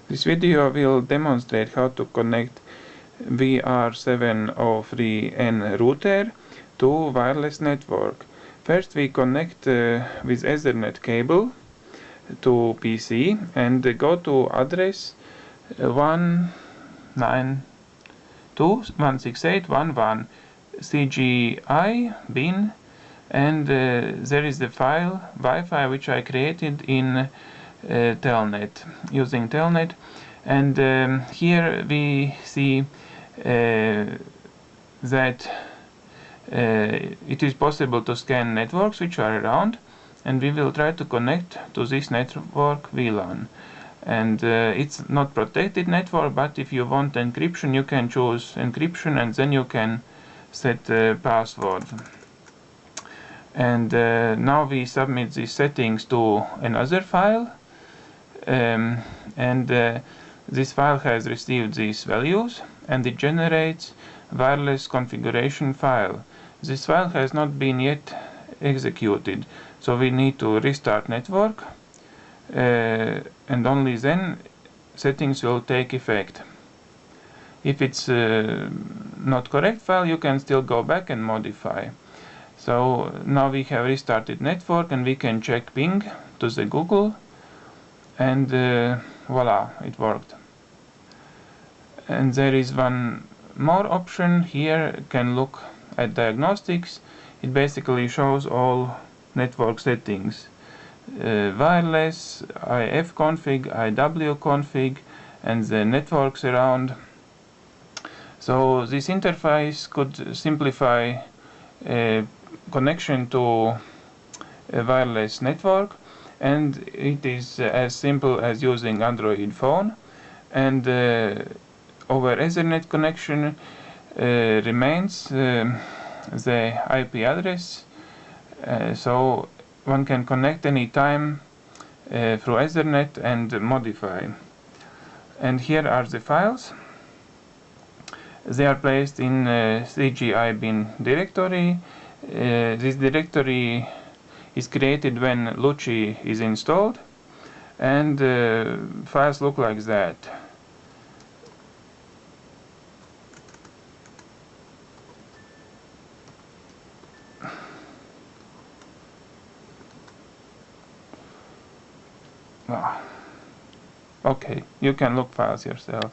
This video will demonstrate how to connect VR703N router to wireless network. First we connect with Ethernet cable to PC and go to address 192.168.1.1 CGI bin, and there is the file Wi-Fi which I created in Telnet, using Telnet, and here we see that it is possible to scan networks which are around, and we will try to connect to this network VLAN. And it's not protected network, but if you want encryption you can choose encryption and then you can set password. And now we submit these settings to another file, and this file has received these values and it generates wireless configuration file. This file has not been yet executed, so we need to restart network, and only then settings will take effect. If it's not correct file, you can still go back and modify. So now we have restarted network and we can check ping to the Google, and voila, it worked. And there is one more option here. You can look at diagnostics. It basically shows all network settings, wireless, IF config, IW config, and the networks around. So this interface could simplify connection to a wireless network, and it is as simple as using Android phone, and over Ethernet connection remains the IP address, so one can connect anytime through Ethernet and modify. And here are the files. They are placed in CGI bin directory. This directory is created when Lucee is installed, and files look like that. Okay, you can look files yourself.